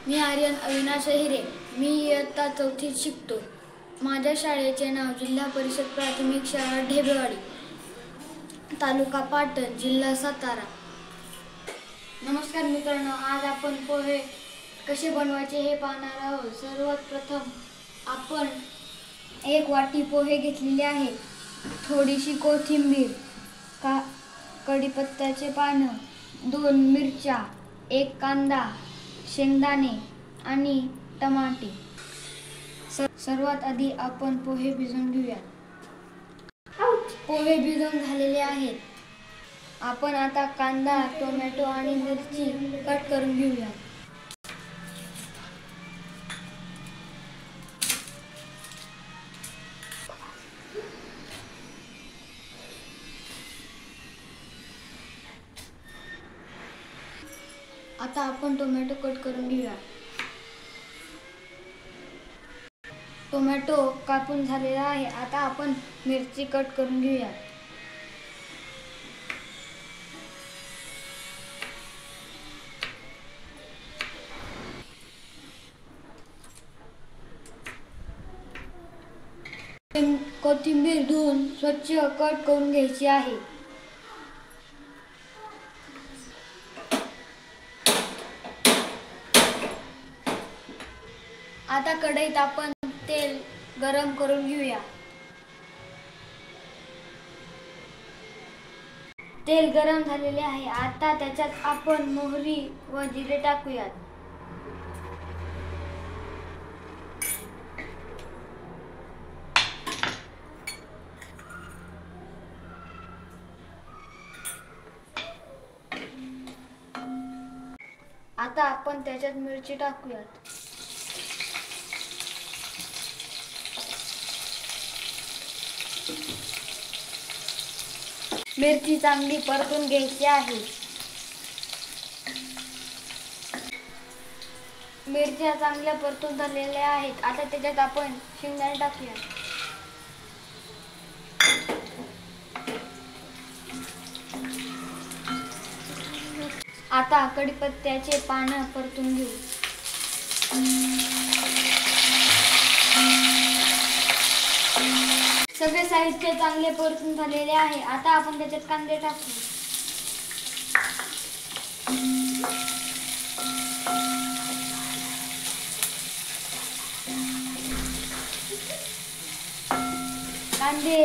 मी आर्यन अविनाश हिरे. मी इयत्ता चौथीत शिकतो. माझ्या शाळेचे नाव जिल्हा परिषद प्राथमिक शाळा ढेबेवाडी, तालुका पाटण, जिल्हा सातारा. नमस्कार मित्रांनो, आज आपण पोहे कसे बनवायचे हे पाहणार आहोत. सर्वात प्रथम आपण एक वाटी पोहे घेतलेले आहेत. थोडीशी कोथिंबीर, कढीपत्त्याचे पानं, 2 मिरच्या, 1 कांदा, शेंगदाणे आणि टमाटे. सर्वात आधी आपण पोहे भिजवून घेऊया. पोहे भिजवून झालेले आहेत. आपण आता कांदा, टोमॅटो आणि मिरची कट करून घेऊया. आता आपण टोमॅटो कट करून घेऊया. टोमॅटो कापून झालेला आहे. आता आपण मिरची कट करून घेऊया. कोथिंबीर धुवून स्वच्छ कट करून घ्यायची आहे. आता कढईत आपण तेल गरम करून घेऊया. तेल गरम झालेले आहे. आता त्याच्यात आपण मोहरी व जिरे टाकूयात. आता आपण त्याच्यात मिरची टाकूयात. मिरची चांगली परतून घ्यायची आहे. मिरच्या चांगल्या परतून झालेल्या आहेत. आता त्याच्यात आपण शेंगदाणे टाकूया. आता कढीपत्त्याचे पानं परतून घेऊ. सगळे साहित्य चांगले परतून झालेले आहे. आता आपण त्याच्यात कांदे टाकू. कांदे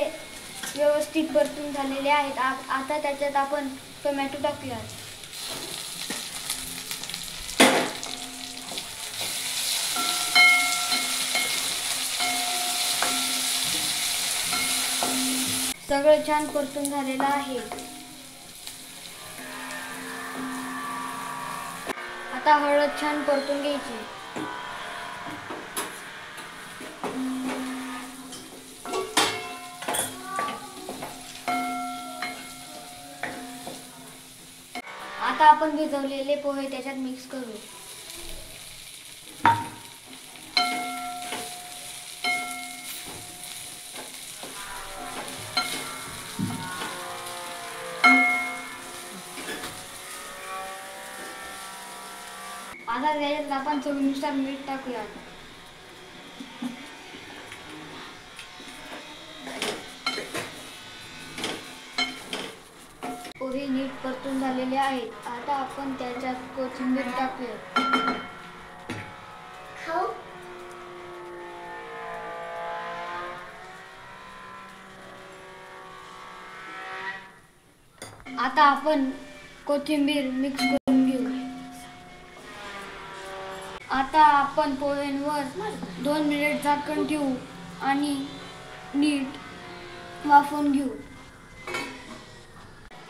व्यवस्थित परतून झालेले आहेत. आता त्याच्यात आपण टोमॅटो टाकूया. सगळं छान परतून झालेलं आहे. आता हळद छान परतून घ्यायची. आता आपण भिजवलेले पोहे त्याच्यात मिक्स करू. आता त्याच्यात आपण चवीनुसार मीठ टाकूया. पोहे नीट परतून झालेले आहेत. आता आपण त्याच्यात कोथिंबीर टाकूया. आता आपण कोथिंबीर मिक्स करून घेऊ. आता आपण पोह्यांवर 2 मिनिट झाकण ठेवू आणि नीट वाफवून घेऊ.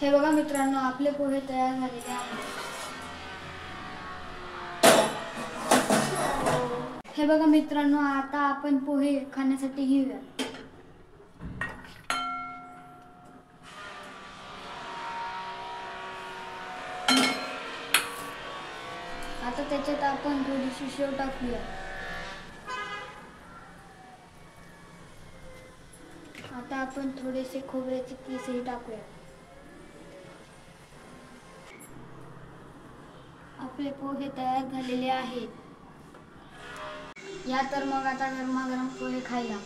हे बघा मित्रांनो, आपले पोहे तयार झालेले आहेत. हे बघा मित्रांनो, आता आपण पोहे खाण्यासाठी घेऊया. आता त्याच्यात आपण थोडीशी शेव टाकूया. आता आपण थोडेसे खोबऱ्याचे किसही टाकूया. आपले पोहे तयार झालेले आहेत. या तर मग आता गरमागरम पोहे खायला.